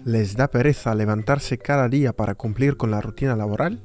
¿Les da pereza levantarse cada día para cumplir con la rutina laboral?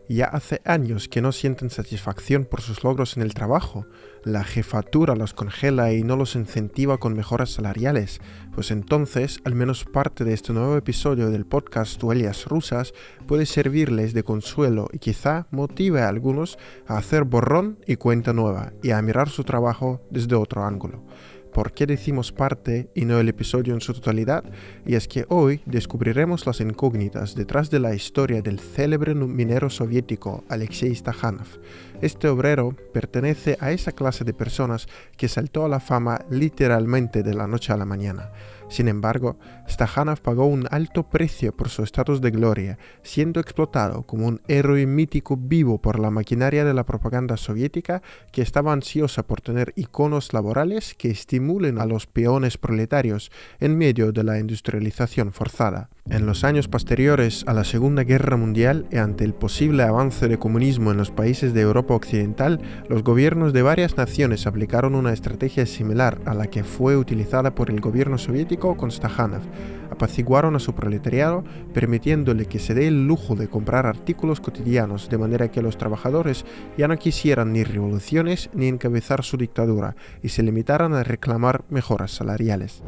¿Ya hace años que no sienten satisfacción por sus logros en el trabajo? ¿La jefatura los congela y no los incentiva con mejoras salariales? Pues entonces, al menos parte de este nuevo episodio del podcast Huellas Rusas puede servirles de consuelo y quizá motive a algunos a hacer borrón y cuenta nueva y a mirar su trabajo desde otro ángulo. ¿Por qué decimos parte y no el episodio en su totalidad? Y es que hoy descubriremos las incógnitas detrás de la historia del célebre minero soviético Alexei Stakhanov. Este obrero pertenece a esa clase de personas que saltó a la fama literalmente de la noche a la mañana. Sin embargo, Stakhanov pagó un alto precio por su estatus de gloria, siendo explotado como un héroe mítico vivo por la maquinaria de la propaganda soviética que estaba ansiosa por tener iconos laborales que estimulen a los peones proletarios en medio de la industrialización forzada. En los años posteriores a la Segunda Guerra Mundial y ante el posible avance del comunismo en los países de Europa Occidental, los gobiernos de varias naciones aplicaron una estrategia similar a la que fue utilizada por el gobierno soviético con Stakhanov. Apaciguaron a su proletariado, permitiéndole que se dé el lujo de comprar artículos cotidianos, de manera que los trabajadores ya no quisieran ni revoluciones ni encabezar su dictadura, y se limitaran a reclamar mejoras salariales.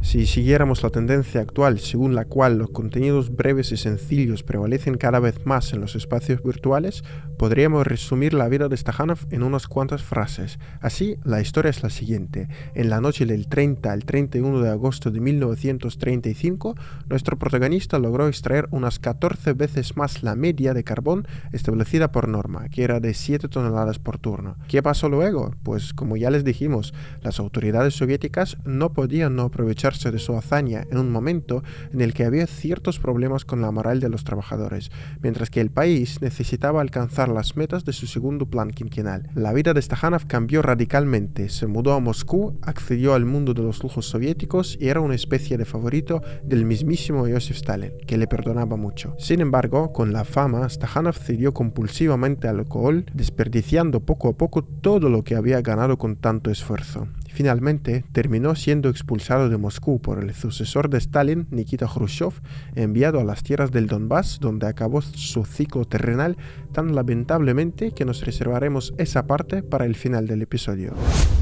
Si siguiéramos la tendencia actual según la cual los contenidos breves y sencillos prevalecen cada vez más en los espacios virtuales, podríamos resumir la vida de Stakhanov en unas cuantas frases. Así, la historia es la siguiente. En la noche del 30 al 31 de agosto de 1935, nuestro protagonista logró extraer unas 14 veces más la media de carbón establecida por norma, que era de 7 toneladas por turno. ¿Qué pasó luego? Pues, como ya les dijimos, las autoridades soviéticas no podían no aprovechar de su hazaña en un momento en el que había ciertos problemas con la moral de los trabajadores, mientras que el país necesitaba alcanzar las metas de su segundo plan quinquenal. La vida de Stakhanov cambió radicalmente, se mudó a Moscú, accedió al mundo de los lujos soviéticos y era una especie de favorito del mismísimo Joseph Stalin, que le perdonaba mucho. Sin embargo, con la fama, Stakhanov cedió compulsivamente al alcohol, desperdiciando poco a poco todo lo que había ganado con tanto esfuerzo. Finalmente, terminó siendo expulsado de Moscú por el sucesor de Stalin, Nikita Khrushchev, enviado a las tierras del Donbass, donde acabó su ciclo terrenal tan lamentablemente que nos reservaremos esa parte para el final del episodio.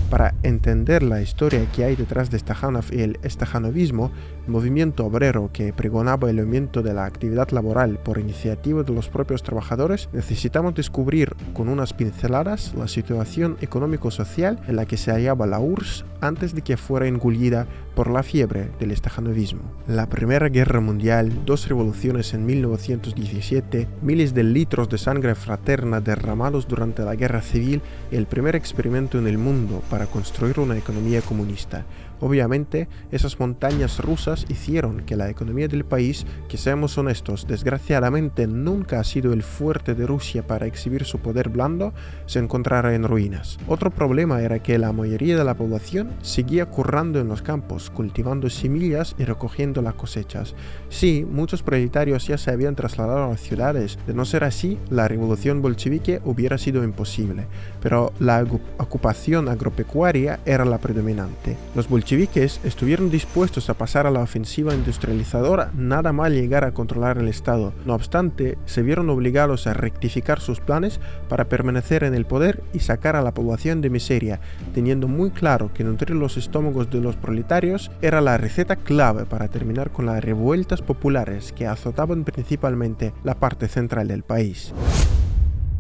Para entender la historia que hay detrás de Stakhanov y el stakhanovismo, movimiento obrero que pregonaba el aumento de la actividad laboral por iniciativa de los propios trabajadores, necesitamos descubrir con unas pinceladas la situación económico-social en la que se hallaba la URSS antes de que fuera engullida por la fiebre del stakhanovismo. La Primera Guerra Mundial, dos revoluciones en 1917, miles de litros de sangre fraterna derramados durante la Guerra Civil y el primer experimento en el mundo para construir una economía comunista. Obviamente, esas montañas rusas hicieron que la economía del país, que seamos honestos, desgraciadamente nunca ha sido el fuerte de Rusia para exhibir su poder blando, se encontrara en ruinas. Otro problema era que la mayoría de la población seguía currando en los campos, cultivando semillas y recogiendo las cosechas. Sí, muchos proletarios ya se habían trasladado a las ciudades. De no ser así, la revolución bolchevique hubiera sido imposible. Pero la ocupación agropecuaria era la predominante. Los bolcheviques estuvieron dispuestos a pasar a la ofensiva industrializadora nada más llegar a controlar el Estado. No obstante, se vieron obligados a rectificar sus planes para permanecer en el poder y sacar a la población de miseria, teniendo muy claro que nutrir los estómagos de los proletarios era la receta clave para terminar con las revueltas populares que azotaban principalmente la parte central del país.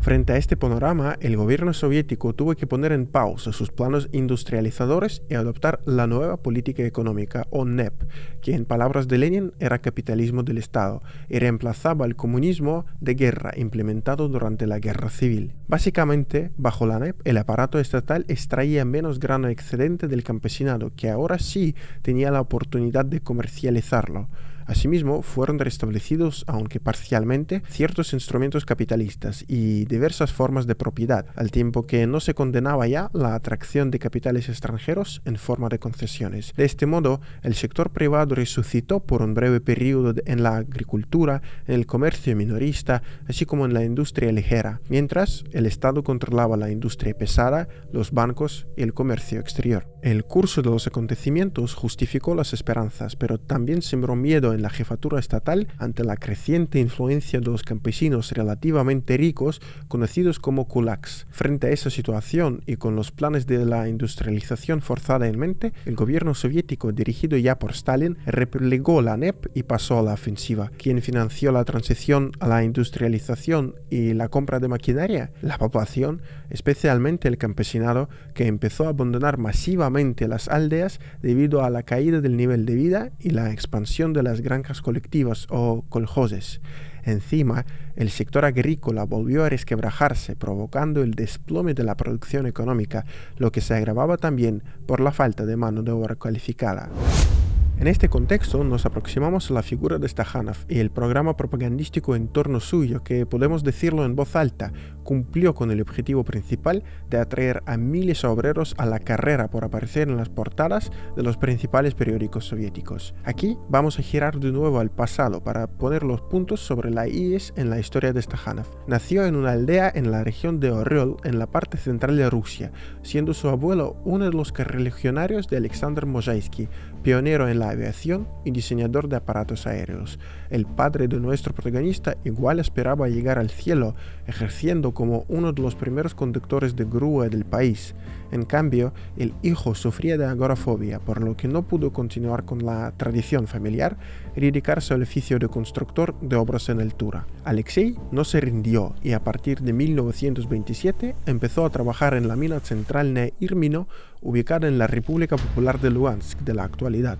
Frente a este panorama, el gobierno soviético tuvo que poner en pausa sus planes industrializadores y adoptar la nueva política económica, o NEP, que en palabras de Lenin era capitalismo del Estado, y reemplazaba el comunismo de guerra implementado durante la Guerra Civil. Básicamente, bajo la NEP, el aparato estatal extraía menos grano excedente del campesinado, que ahora sí tenía la oportunidad de comercializarlo. Asimismo, fueron restablecidos, aunque parcialmente, ciertos instrumentos capitalistas y diversas formas de propiedad, al tiempo que no se condenaba ya la atracción de capitales extranjeros en forma de concesiones. De este modo, el sector privado resucitó por un breve periodo en la agricultura, en el comercio minorista, así como en la industria ligera, mientras el Estado controlaba la industria pesada, los bancos y el comercio exterior. El curso de los acontecimientos justificó las esperanzas, pero también sembró miedo en la jefatura estatal ante la creciente influencia de los campesinos relativamente ricos conocidos como kulaks. Frente a esa situación y con los planes de la industrialización forzada en mente, el gobierno soviético dirigido ya por Stalin replegó la NEP y pasó a la ofensiva. ¿Quién financió la transición a la industrialización y la compra de maquinaria? La población, especialmente el campesinado, que empezó a abandonar masivamente las aldeas debido a la caída del nivel de vida y la expansión de las granjas colectivas o kolhozes. Encima, el sector agrícola volvió a resquebrajarse, provocando el desplome de la producción económica, lo que se agravaba también por la falta de mano de obra cualificada. En este contexto nos aproximamos a la figura de Stakhanov y el programa propagandístico en torno suyo que, podemos decirlo en voz alta, cumplió con el objetivo principal de atraer a miles de obreros a la carrera por aparecer en las portadas de los principales periódicos soviéticos. Aquí vamos a girar de nuevo al pasado para poner los puntos sobre la IES en la historia de Stakhanov. Nació en una aldea en la región de Oryol, en la parte central de Rusia, siendo su abuelo uno de los correligionarios de Alexander Mozaisky, pionero en la aviación y diseñador de aparatos aéreos. El padre de nuestro protagonista igual esperaba llegar al cielo, ejerciendo como uno de los primeros conductores de grúa del país. En cambio, el hijo sufría de agorafobia, por lo que no pudo continuar con la tradición familiar y dedicarse al oficio de constructor de obras en altura. Alexei no se rindió y a partir de 1927 empezó a trabajar en la mina central de Irmino, ubicada en la República Popular de Luhansk de la actualidad.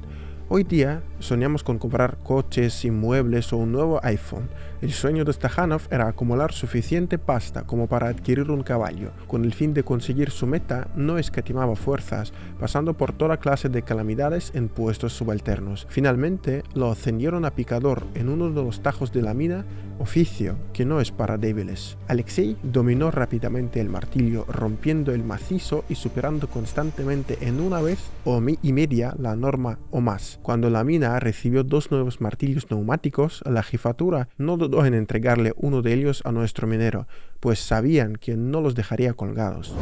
Hoy día soñamos con comprar coches, inmuebles o un nuevo iPhone. El sueño de Stakhanov era acumular suficiente pasta como para adquirir un caballo. Con el fin de conseguir su meta, no escatimaba fuerzas, pasando por toda clase de calamidades en puestos subalternos. Finalmente, lo ascendieron a picador en uno de los tajos de la mina, oficio que no es para débiles. Alexei dominó rápidamente el martillo, rompiendo el macizo y superando constantemente en una vez y media la norma o más. Cuando la mina recibió 2 nuevos martillos neumáticos, la jefatura no dudó en entregarle uno de ellos a nuestro minero, pues sabían que no los dejaría colgados.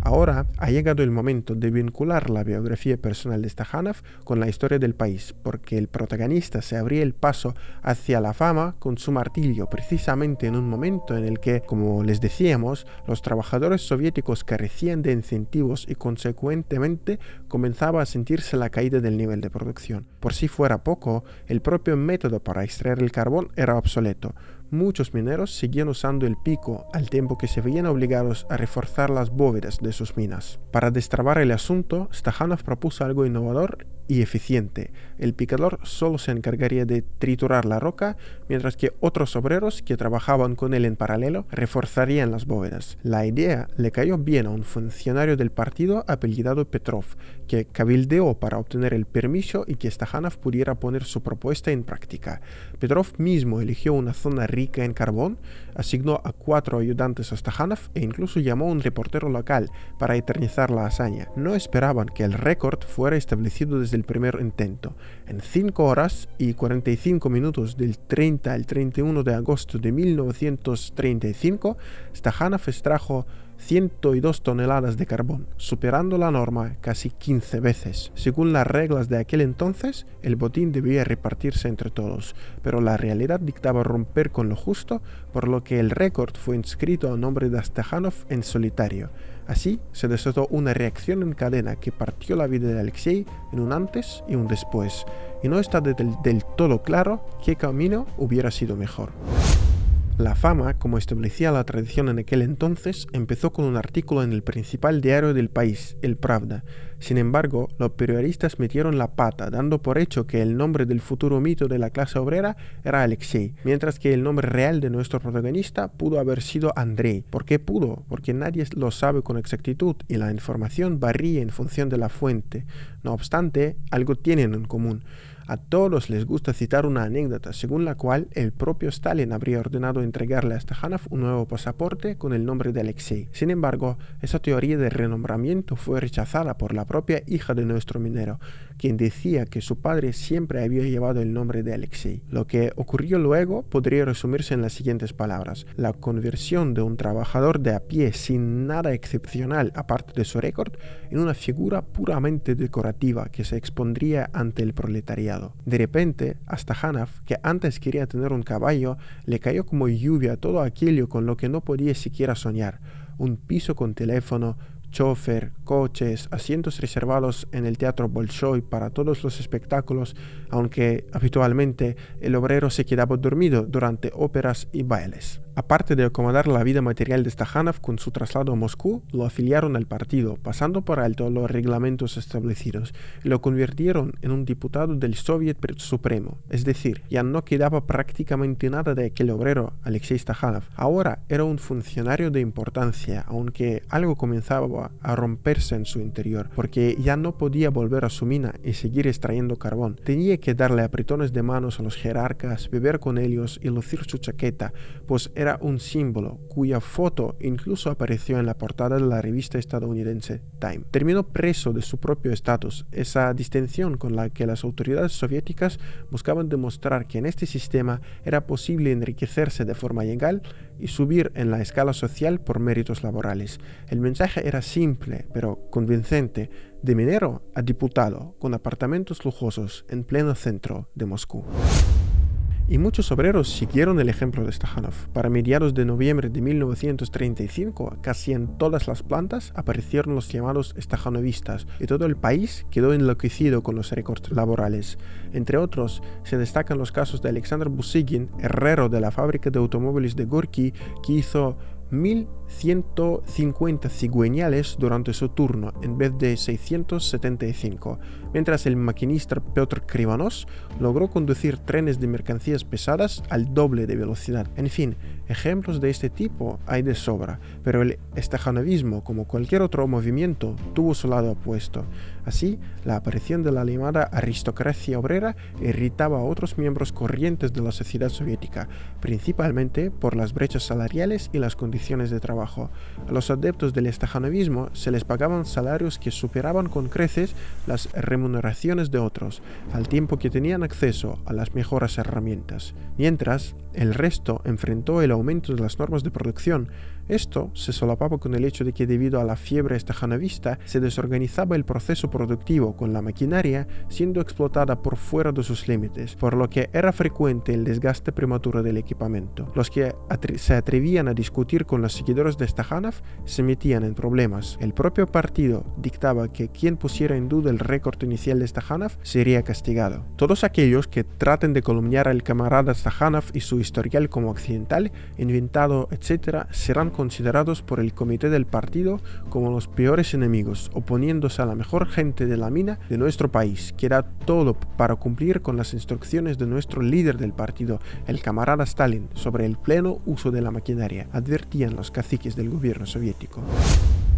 Ahora ha llegado el momento de vincular la biografía personal de Stakhanov con la historia del país, porque el protagonista se abría el paso hacia la fama con su martillo, precisamente en un momento en el que, como les decíamos, los trabajadores soviéticos carecían de incentivos y consecuentemente comenzaba a sentirse la caída del nivel de producción. Por si fuera poco, el propio método para extraer el carbón era obsoleto. Muchos mineros seguían usando el pico, al tiempo que se veían obligados a reforzar las bóvedas de sus minas. Para destrabar el asunto, Stakhanov propuso algo innovador y eficiente. El picador solo se encargaría de triturar la roca, mientras que otros obreros que trabajaban con él en paralelo reforzarían las bóvedas. La idea le cayó bien a un funcionario del partido apellidado Petrov, que cabildeó para obtener el permiso y que Stakhanov pudiera poner su propuesta en práctica. Petrov mismo eligió una zona rica en carbón, asignó a 4 ayudantes a Stakhanov e incluso llamó a un reportero local para eternizar la hazaña. No esperaban que el récord fuera establecido desde el primer intento. En 5 horas y 45 minutos del 30 al 31 de agosto de 1935, Stakhanov extrajo 102 toneladas de carbón, superando la norma casi 15 veces. Según las reglas de aquel entonces, el botín debía repartirse entre todos, pero la realidad dictaba romper con lo justo, por lo que el récord fue inscrito a nombre de Stakhanov en solitario. Así se desató una reacción en cadena que partió la vida de Alexei en un antes y un después, y no está del todo claro qué camino hubiera sido mejor. La fama, como establecía la tradición en aquel entonces, empezó con un artículo en el principal diario del país, el Pravda. Sin embargo, los periodistas metieron la pata, dando por hecho que el nombre del futuro mito de la clase obrera era Alexei, mientras que el nombre real de nuestro protagonista pudo haber sido Andrei. ¿Por qué pudo? Porque nadie lo sabe con exactitud y la información varía en función de la fuente. No obstante, algo tienen en común. A todos les gusta citar una anécdota según la cual el propio Stalin habría ordenado entregarle a Stakhanov un nuevo pasaporte con el nombre de Alexei. Sin embargo, esa teoría de renombramiento fue rechazada por la propia hija de nuestro minero, quien decía que su padre siempre había llevado el nombre de Alexei. Lo que ocurrió luego podría resumirse en las siguientes palabras: la conversión de un trabajador de a pie sin nada excepcional aparte de su récord en una figura puramente decorativa que se expondría ante el proletariado. demasiado. De repente, a Stakhanov, que antes quería tener un caballo, le cayó como lluvia todo aquello con lo que no podía siquiera soñar. Un piso con teléfono, chofer, coches, asientos reservados en el Teatro Bolshoi para todos los espectáculos, aunque habitualmente el obrero se quedaba dormido durante óperas y bailes. Aparte de acomodar la vida material de Stakhanov con su traslado a Moscú, lo afiliaron al partido, pasando por alto los reglamentos establecidos, y lo convirtieron en un diputado del Soviet Supremo. Es decir, ya no quedaba prácticamente nada de aquel obrero, Alexei Stakhanov. Ahora era un funcionario de importancia, aunque algo comenzaba a romperse en su interior, porque ya no podía volver a su mina y seguir extrayendo carbón. Tenía que darle apretones de manos a los jerarcas, beber con ellos y lucir su chaqueta, pues era un símbolo cuya foto incluso apareció en la portada de la revista estadounidense Time. Terminó preso de su propio estatus, esa distinción con la que las autoridades soviéticas buscaban demostrar que en este sistema era posible enriquecerse de forma legal y subir en la escala social por méritos laborales. El mensaje era simple, pero convincente: de minero a diputado, con apartamentos lujosos en pleno centro de Moscú. Y muchos obreros siguieron el ejemplo de Stakhanov. Para mediados de noviembre de 1935, casi en todas las plantas aparecieron los llamados stakhanovistas, y todo el país quedó enloquecido con los recortes laborales. Entre otros, se destacan los casos de Alexander Busygin, herrero de la fábrica de automóviles de Gorky, que hizo 1.150 cigüeñales durante su turno en vez de 675, mientras el maquinista Piotr Krivonos logró conducir trenes de mercancías pesadas al doble de velocidad. En fin, ejemplos de este tipo hay de sobra, pero el stakhanovismo, como cualquier otro movimiento, tuvo su lado opuesto. Así, la aparición de la llamada aristocracia obrera irritaba a otros miembros corrientes de la sociedad soviética, principalmente por las brechas salariales y las condiciones de trabajo. A los adeptos del stakhanovismo se les pagaban salarios que superaban con creces las remuneraciones de otros, al tiempo que tenían acceso a las mejores herramientas. Mientras, el resto enfrentó el aumento de las normas de producción. Esto se solapaba con el hecho de que debido a la fiebre stakhanovista se desorganizaba el proceso productivo, con la maquinaria siendo explotada por fuera de sus límites, por lo que era frecuente el desgaste prematuro del equipamiento. Los que se atrevían a discutir con los seguidores de Stakhanov se metían en problemas. El propio partido dictaba que quien pusiera en duda el récord inicial de Stakhanov sería castigado. Todos aquellos que traten de calumniar al camarada Stakhanov y su historial como accidental, inventado, etc., serán considerados por el comité del partido como los peores enemigos, oponiéndose a la mejor gente de la mina de nuestro país, que era todo para cumplir con las instrucciones de nuestro líder del partido, el camarada Stalin, sobre el pleno uso de la maquinaria, advertían los caciques del gobierno soviético.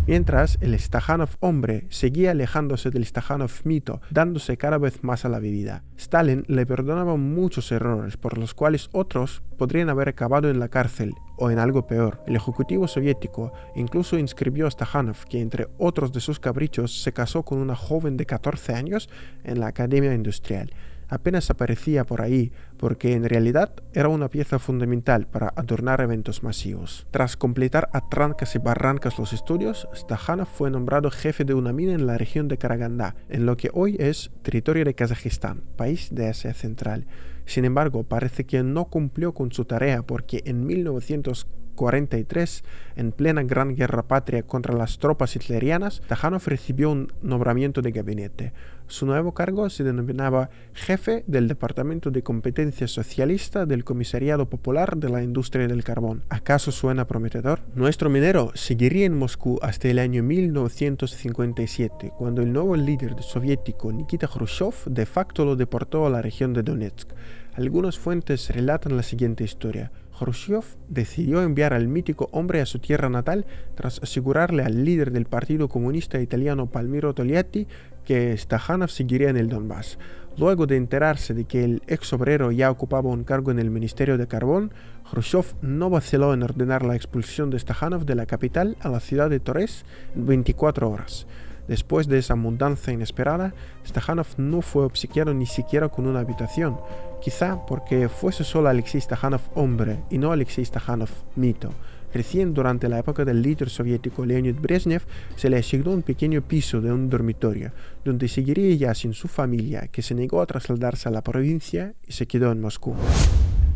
Mientras, el Stakhanov hombre seguía alejándose del Stakhanov mito, dándose cada vez más a la bebida. Stalin le perdonaba muchos errores, por los cuales otros podrían haber acabado en la cárcel o en algo peor. El ejecutivo soviético incluso inscribió a Stakhanov, que entre otros de sus caprichos se casó con una joven de 14 años en la Academia Industrial. Apenas aparecía por ahí, porque en realidad era una pieza fundamental para adornar eventos masivos. Tras completar a trancas y barrancas los estudios, Stakhanov fue nombrado jefe de una mina en la región de Karagandá, en lo que hoy es territorio de Kazajistán, país de Asia Central. Sin embargo, parece que no cumplió con su tarea, porque en 1943, en plena Gran Guerra Patria contra las tropas hitlerianas, Stakhanov recibió un nombramiento de gabinete. Su nuevo cargo se denominaba jefe del Departamento de Competencia Socialista del Comisariado Popular de la Industria del Carbón. ¿Acaso suena prometedor? Nuestro minero seguiría en Moscú hasta el año 1957, cuando el nuevo líder soviético Nikita Khrushchev de facto lo deportó a la región de Donetsk. Algunas fuentes relatan la siguiente historia. Khrushchev decidió enviar al mítico hombre a su tierra natal tras asegurarle al líder del Partido Comunista Italiano Palmiro Togliatti que Stakhanov seguiría en el Donbass. Luego de enterarse de que el ex obrero ya ocupaba un cargo en el Ministerio de Carbón, Khrushchev no vaciló en ordenar la expulsión de Stakhanov de la capital a la ciudad de Torez en 24 horas. Después de esa mudanza inesperada, Stakhanov no fue obsequiado ni siquiera con una habitación, quizá porque fuese solo Alexei Stakhanov hombre y no Alexei Stakhanov mito. Recién durante la época del líder soviético Leonid Brezhnev se le asignó un pequeño piso de un dormitorio, donde seguiría ya sin su familia, que se negó a trasladarse a la provincia y se quedó en Moscú.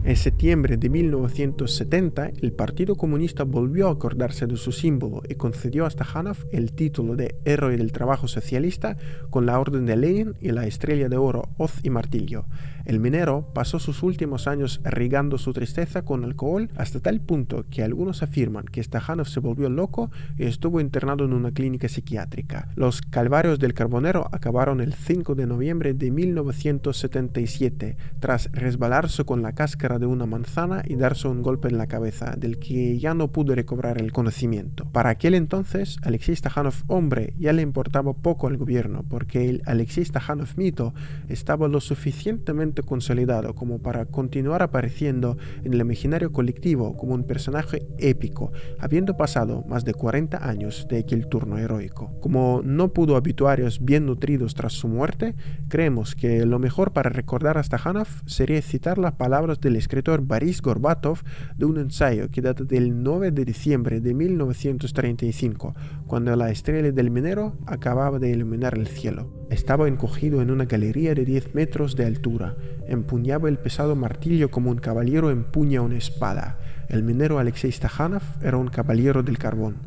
En septiembre de 1970, el Partido Comunista volvió a acordarse de su símbolo y concedió a Stakhanov el título de Héroe del Trabajo Socialista con la Orden de Lenin y la Estrella de Oro, Hoz y Martillo. El minero pasó sus últimos años regando su tristeza con alcohol hasta tal punto que algunos afirman que Stakhanov se volvió loco y estuvo internado en una clínica psiquiátrica. Los calvarios del carbonero acabaron el 5 de noviembre de 1977, tras resbalarse con la cáscara de una manzana y darse un golpe en la cabeza, del que ya no pudo recobrar el conocimiento. Para aquel entonces, Alexei Stakhanov hombre ya le importaba poco al gobierno, porque el Alexei Stakhanov mito estaba lo suficientemente consolidado como para continuar apareciendo en el imaginario colectivo como un personaje épico, habiendo pasado más de 40 años de aquel turno heroico. Como no pudo obituarios bien nutridos tras su muerte, creemos que lo mejor para recordar a Stakhanov sería citar las palabras del escritor Boris Gorbatov de un ensayo que data del 9 de diciembre de 1935, cuando la estrella del minero acababa de iluminar el cielo. Estaba encogido en una galería de 10 metros de altura, empuñaba el pesado martillo como un caballero empuña una espada. El minero Alexei Stakhanov era un caballero del carbón.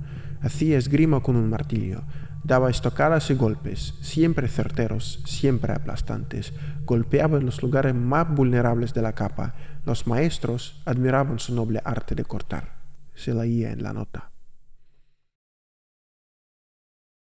Hacía esgrima con un martillo. Daba estocadas y golpes, siempre certeros, siempre aplastantes. Golpeaba en los lugares más vulnerables de la capa. Los maestros admiraban su noble arte de cortar. Se leía en la nota.